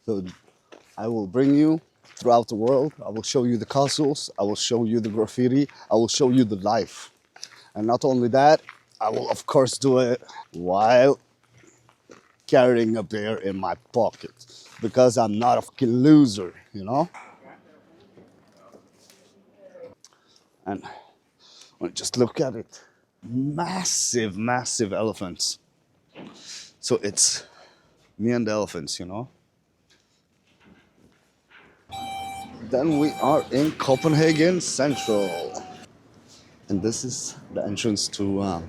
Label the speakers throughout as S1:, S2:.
S1: So I will bring you throughout the world. I will show you the castles. I will show you the graffiti. I will show you the life. And not only that, I will of course do it while carrying a beer in my pocket because I'm not a fucking loser, you know? And just look at it. Massive, massive elephants. So it's me and the elephants, you know? Then we are in Copenhagen Central. And this is the entrance to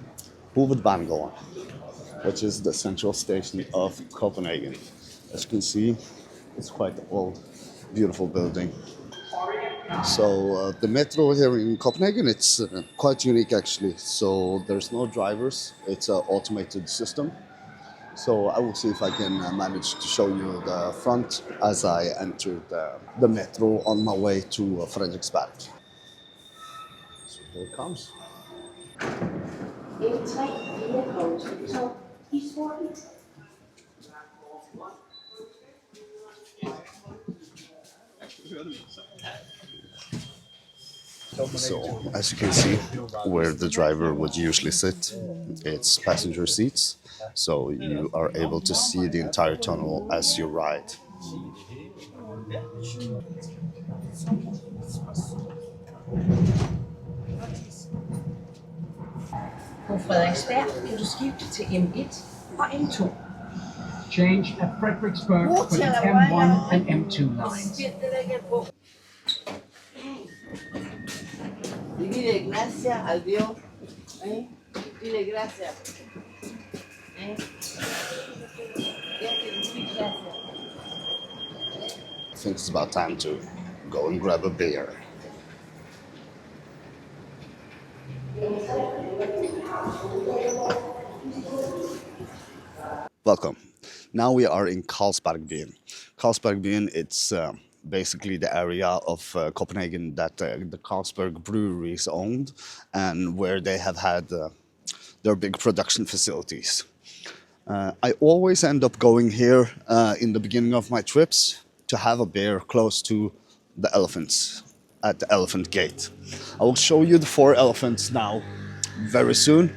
S1: Hovedbanegården, which is the central station of Copenhagen. As you can see, it's quite an old, beautiful building. So the metro here in Copenhagen, it's quite unique actually. So there's no drivers, it's an automated system. So I will see if I can manage to show you the front as I enter the metro on my way to Frederiksberg. So here it comes. So as you can see, where the driver would usually sit, it's passenger seats. So you are able to see the entire tunnel as you ride.
S2: På Frederiksberg kan du skifte til M1 og M2.
S3: Change at Frederiksberg for the M1 and M2 lines.
S2: Dile gracias al Dios. Dile gracias.
S1: I think it's about time to go and grab a beer. Welcome. Now we are in Carlsbergbyen. Carlsbergbyen, it's basically the area of Copenhagen that the Carlsberg breweries owned and where they have had their big production facilities. I always end up going here in the beginning of my trips to have a beer close to the elephants at the Elephant Gate. I will show you the 4 elephants now very soon.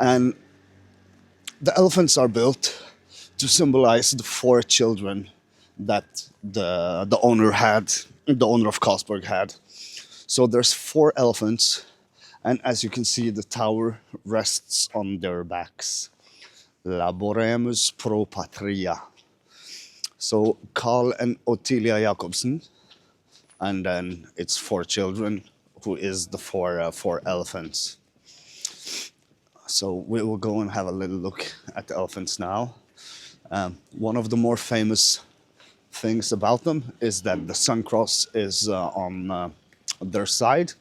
S1: And the elephants are built to symbolize the 4 children that the owner of Carlsberg had. So there's 4 elephants, and as you can see, the tower rests on their backs. Laboremus pro patria. So Carl and Ottilia Jacobsen, and then it's 4 children, who is the 4 elephants. So we will go and have a little look at the elephants now. One of the more famous things about them is that the sun cross is on their side.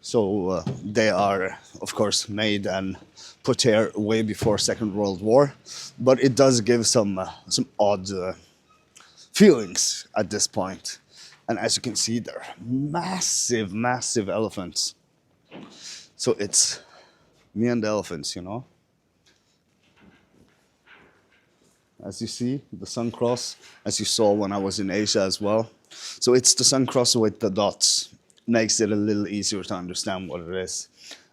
S1: So they are, of course, made and put here way before Second World War, but it does give some odd feelings at this point. And as you can see, they're massive, massive elephants. So it's me and the elephants, you know. As you see, the sun cross, as you saw when I was in Asia as well. So it's the sun cross with the dots. Makes it a little easier to understand what it is.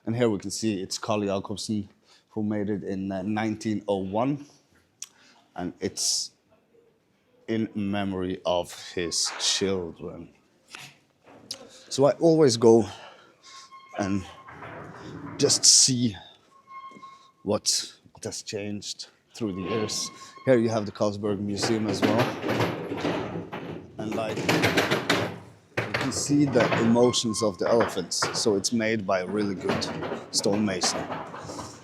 S1: And here we can see it's Carl Jacobsen, who made it in 1901. And it's in memory of his children. So I always go and just see what has changed through the years. Here you have the Carlsberg Museum as well. And like, you can see the emotions of the elephants. So it's made by a really good stonemason.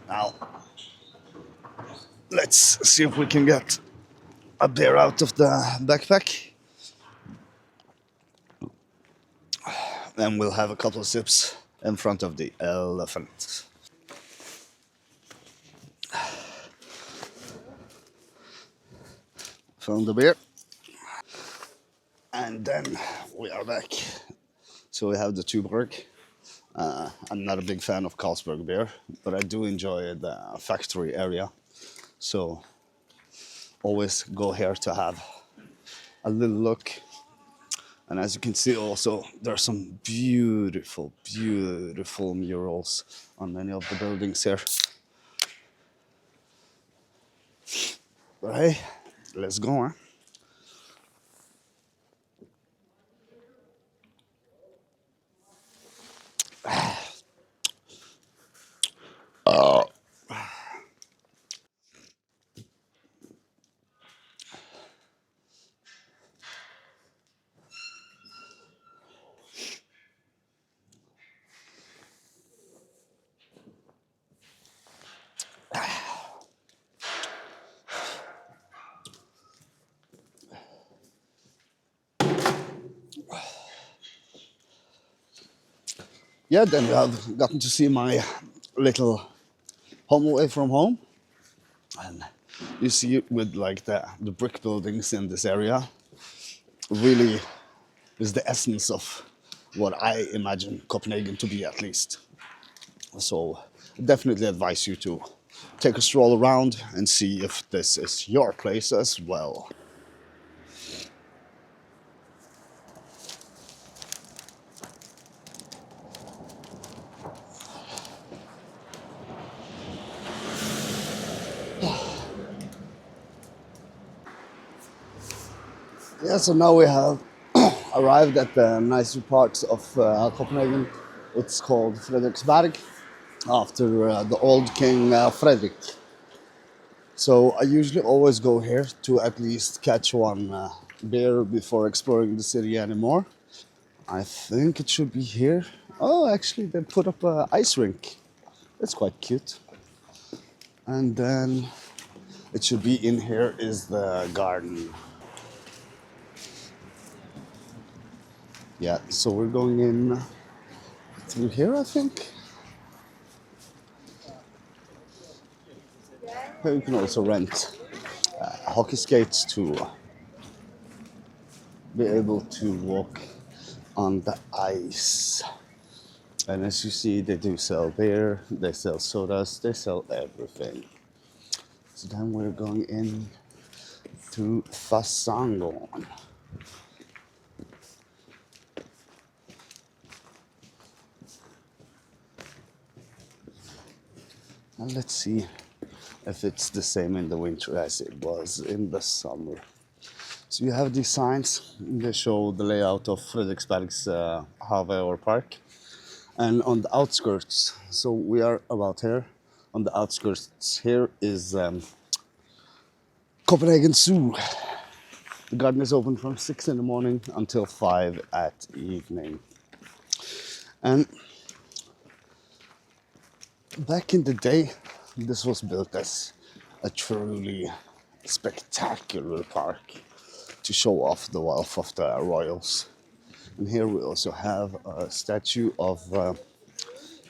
S1: Now, let's see if we can get a beer out of the backpack. Then we'll have a couple of sips in front of the elephant. Found the beer. And then we are back. So we have the Tuborg. I'm not a big fan of Carlsberg beer, but I do enjoy the factory area. So always go here to have a little look. And as you can see also, there are some beautiful, beautiful murals on many of the buildings here. But hey, let's go, huh? Yeah, then you have gotten to see my little home away from home. And you see it with like the brick buildings in this area really is the essence of what I imagine Copenhagen to be, at least. So I definitely advise you to take a stroll around and see if this is your place as well. Yeah, so now we have arrived at the nicer parts of Copenhagen. It's called Frederiksberg, after the old King Frederick. So I usually always go here to at least catch one beer before exploring the city anymore. I think it should be here. Oh, actually, they put up an ice rink. That's quite cute. And then it should be in here is the garden. Yeah, so we're going in through here, I think. Here you can also rent hockey skates to be able to walk on the ice. And as you see, they do sell beer, they sell sodas, they sell everything. So then we're going in through Fasangon. And let's see if it's the same in the winter as it was in the summer. So you have these signs, they show the layout of Frederiksberg's Have or Park. And on the outskirts, so we are about here, on the outskirts here is Copenhagen Zoo. The garden is open from 6 in the morning until 5 at evening. And back in the day, this was built as a truly spectacular park to show off the wealth of the royals. And here we also have a statue of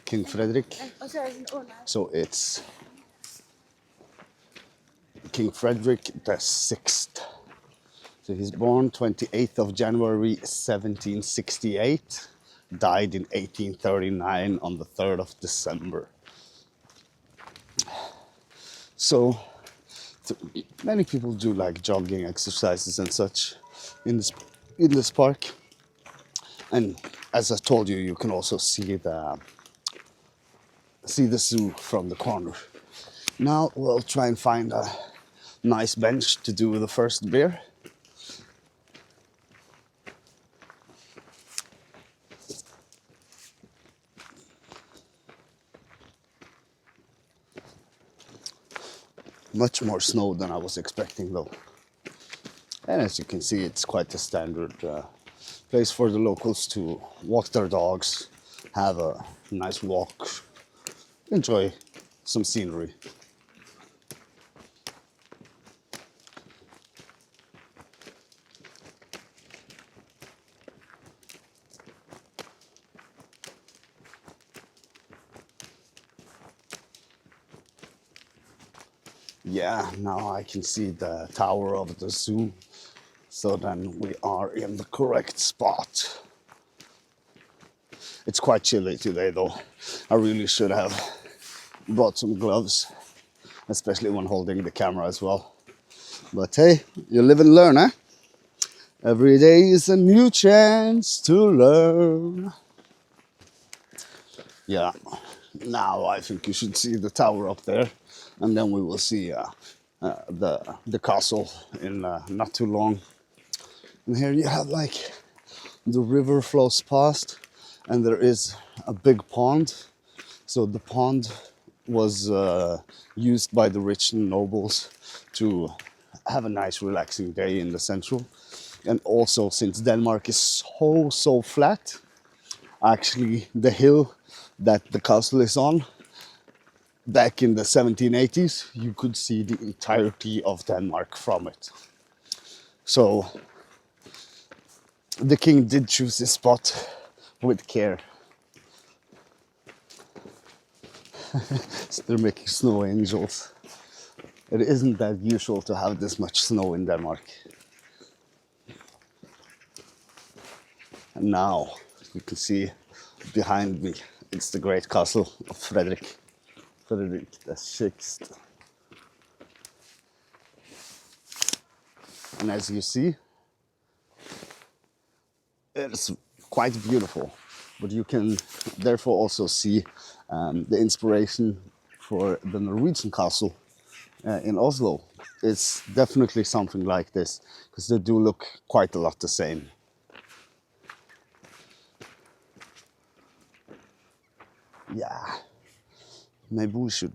S1: King Frederick. So it's King Frederick the Sixth. So he's born 28th of January 1768, died in 1839 on the 3rd of December. So many people do like jogging exercises and such in this park. And as I told you, you can also see the zoo from the corner. Now we'll try and find a nice bench to do the first beer. Much more snow than I was expecting though. And as you can see, it's quite a standard place for the locals to walk their dogs, have a nice walk, enjoy some scenery. Yeah, now I can see the tower of the zoo. So then we are in the correct spot. It's quite chilly today though. I really should have brought some gloves, especially when holding the camera as well. But hey, you live and learn, eh? Every day is a new chance to learn. Yeah, now I think you should see the tower up there, and then we will see the castle in not too long. And here you have like the river flows past, and there is a big pond. So the pond was used by the rich and nobles to have a nice relaxing day in the central. And also, since Denmark is so flat, actually the hill that the castle is on, back in the 1780s, you could see the entirety of Denmark from it. So the king did choose this spot with care. They're making snow angels. It isn't that usual to have this much snow in Denmark. And now you can see behind me, it's the great castle of Frederick the Sixth. And as you see, it's quite beautiful. But you can therefore also see the inspiration for the Norwegian castle in Oslo. It's definitely something like this, because they do look quite a lot the same. Yeah, maybe we should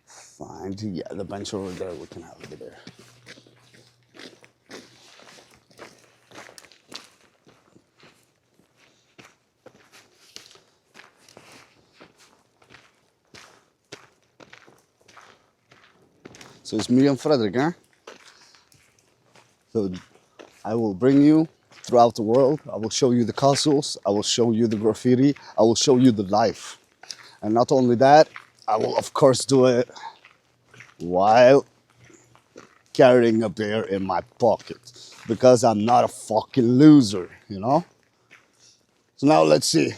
S1: find, yeah, the bench over there, we can have it there. So it's me and Frederick, huh? So I will bring you throughout the world. I will show you the castles. I will show you the graffiti. I will show you the life. And not only that, I will of course do it while carrying a beer in my pocket, because I'm not a fucking loser, you know? So now let's see.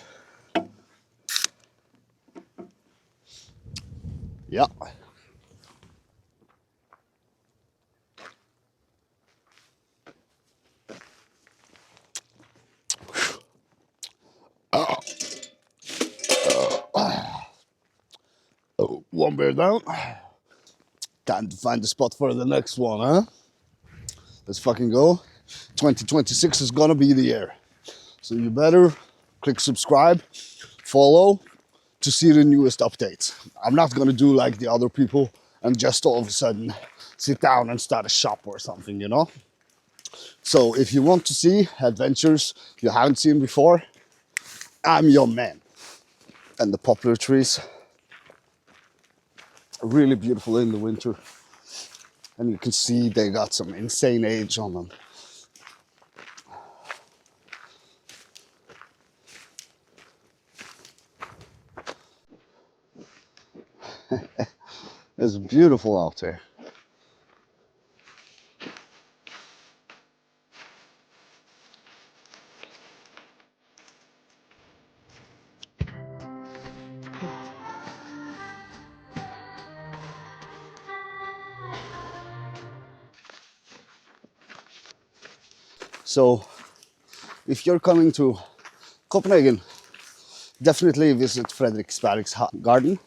S1: Yeah. Oh, one beer down. Time to find the spot for the next one, huh? Let's fucking go. 2026 is gonna be the year. So you better click subscribe, follow to see the newest updates. I'm not gonna do like the other people and just all of a sudden sit down and start a shop or something, you know? So if you want to see adventures you haven't seen before, I'm your man. And the poplar trees are really beautiful in the winter. And you can see they got some insane age on them. It's beautiful out there. So if you're coming to Copenhagen, definitely visit Frederiksberg's garden.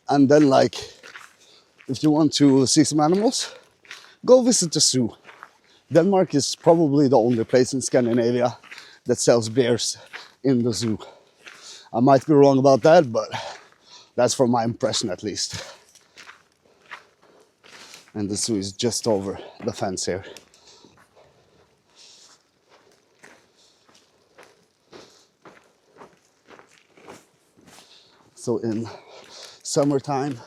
S1: And then like, if you want to see some animals, go visit the zoo. Denmark is probably the only place in Scandinavia that sells bears in the zoo. I might be wrong about that, but that's from my impression at least. And the zoo is just over the fence here. So in summertime,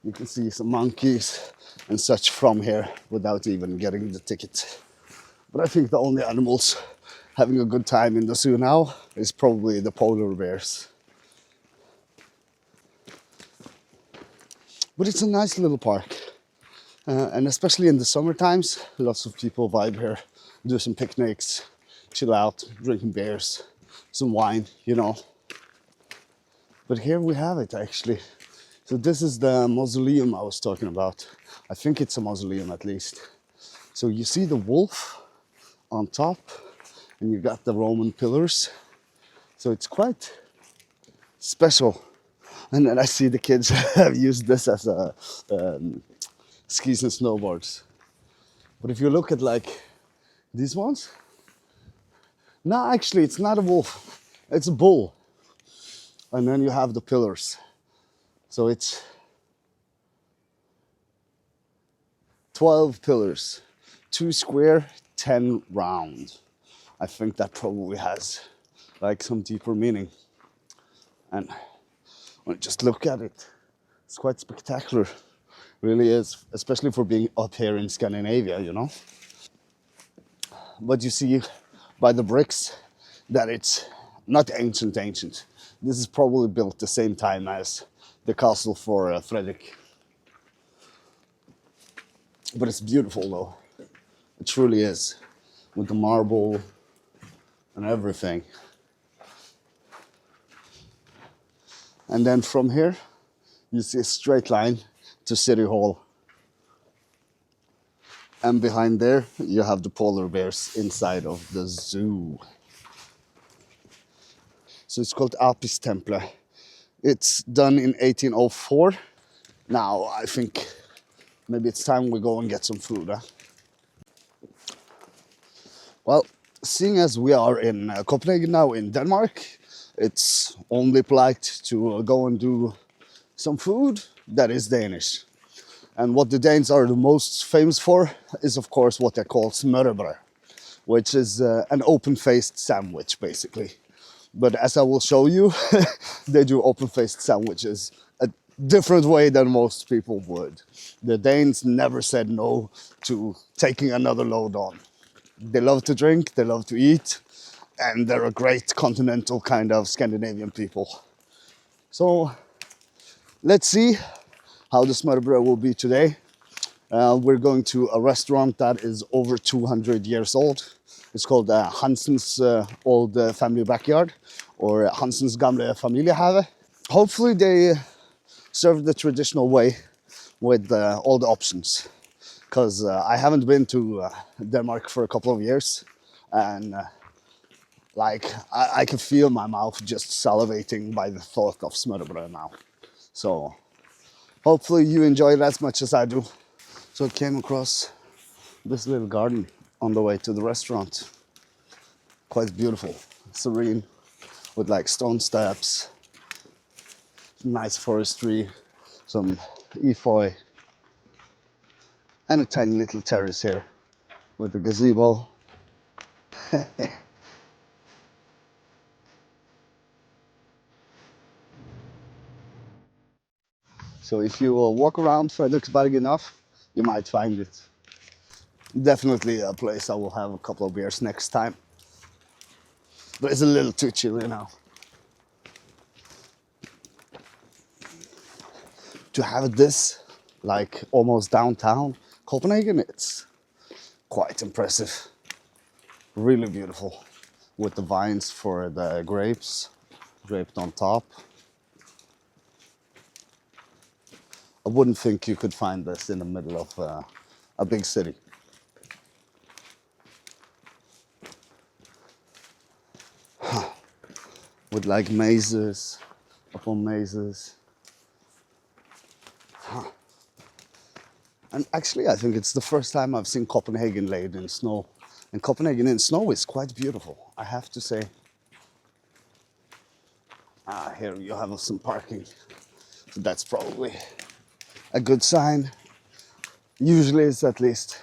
S1: you can see some monkeys and such from here without even getting the ticket. But I think the only animals having a good time in the zoo now is probably the polar bears. But it's a nice little park. And especially in the summer times, lots of people vibe here, do some picnics, chill out, drinking beers, some wine, you know. But here we have it actually. So this is the mausoleum I was talking about. I think it's a mausoleum at least. So you see the wolf on top, and you got the Roman pillars. So it's quite special. And then I see the kids have used this as a skis and snowboards. But if you look at like these ones, no, actually it's not a wolf, it's a bull. And then you have the pillars. So it's 12 pillars, 2 square, 10 round. I think that probably has like some deeper meaning. And when you just look at it, it's quite spectacular. Really is, especially for being up here in Scandinavia, you know. But you see by the bricks that it's not ancient. This is probably built the same time as the castle for Frederiksberg. But it's beautiful though. It truly is, with the marble and everything. And then from here, you see a straight line to City Hall. And behind there, you have the polar bears inside of the zoo. So it's called Temple. It's done in 1804. Now, I think maybe it's time we go and get some food, huh? Well, seeing as we are in Copenhagen now in Denmark, it's only polite to go and do some food that is Danish. And what the Danes are the most famous for is, of course, what they call smørrebrød, which is an open-faced sandwich, basically. But as I will show you, they do open-faced sandwiches a different way than most people would. The Danes never said no to taking another load on. They love to drink, they love to eat, and they're a great continental kind of Scandinavian people. So let's see how the smørrebrød will be today. We're going to a restaurant that is over 200 years old. It's called Hansen's Old Family Backyard, or Hansen's Gamle Familiehave. Hopefully they serve the traditional way with all the options, because I haven't been to Denmark for a couple of years, and I can feel my mouth just salivating by the thought of smørrebrød now. So hopefully you enjoy it as much as I do. So I came across this little garden on the way to the restaurant. Quite beautiful, serene, with like stone steps, nice forestry, some efeu, and a tiny little terrace here with a gazebo. So if you walk around Frederiksberg enough, you might find it. Definitely a place I will have a couple of beers next time. But it's a little too chilly now. To have this, like almost downtown Copenhagen, it's quite impressive. Really beautiful, with the vines for the grapes draped on top. I wouldn't think you could find this in the middle of a big city. With like mazes upon mazes. And actually, I think it's the first time I've seen Copenhagen laid in snow. And Copenhagen in snow is quite beautiful, I have to say. Here you have some parking. So that's probably a good sign. Usually it's at least.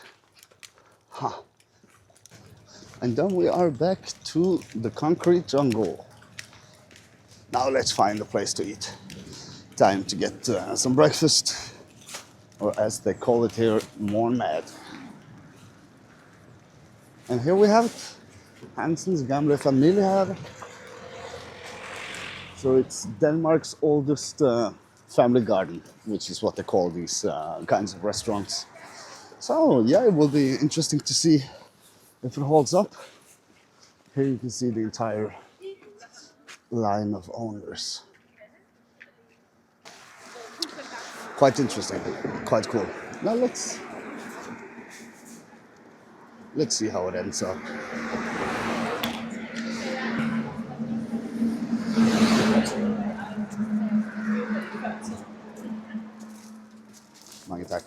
S1: And then we are back to the concrete jungle. Now let's find a place to eat. Time to get some breakfast, or as they call it here, morgenmad. And here we have it, Hansen's Gamle Familiehave. So it's Denmark's oldest family garden, which is what they call these kinds of restaurants. So yeah, it will be interesting to see if it holds up. Here you can see the entire line of owners. Quite interesting, quite cool. Now let's Let's see how it ends up. Mange tak.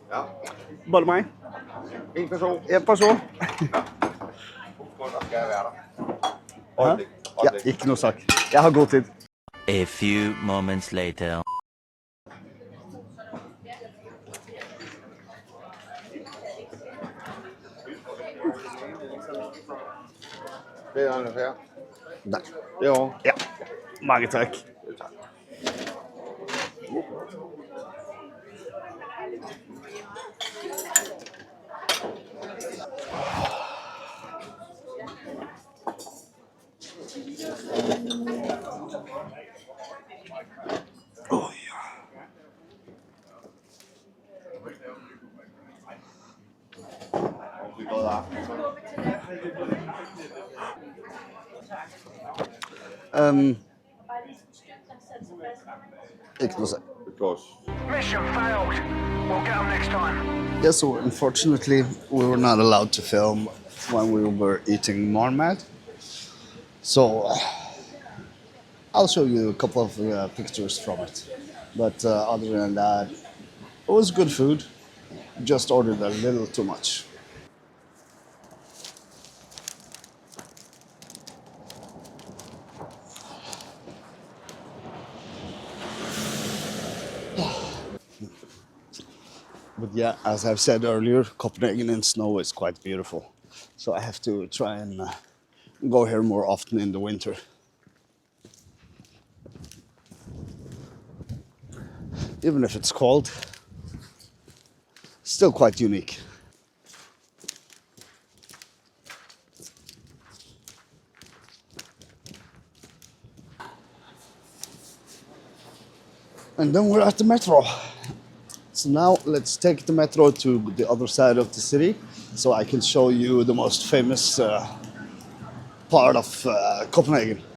S4: Ja,
S1: Bare meg?
S4: en person.
S1: En person?
S4: Hvorfor skal jeg være der?
S1: Hæ?
S4: Øjeblik.
S1: Ja, ikke noe sak. Jeg har god tid.
S5: A few moments later.
S4: Det er en affære.
S1: Nei.
S4: Det er
S1: Ja. Mange takk. Oh, ja. Ikke noe sak.
S4: Because
S6: Mission failed. We'll get them next time.
S1: Yeah, so unfortunately, we were not allowed to film when we were eating marmite. So I'll show you a couple of pictures from it. But other than that, it was good food. Just ordered a little too much. But yeah, as I've said earlier, Copenhagen in snow is quite beautiful. So I have to try and go here more often in the winter. Even if it's cold, still quite unique. And then we're at the metro. So now let's take the metro to the other side of the city so I can show you the most famous part of Copenhagen.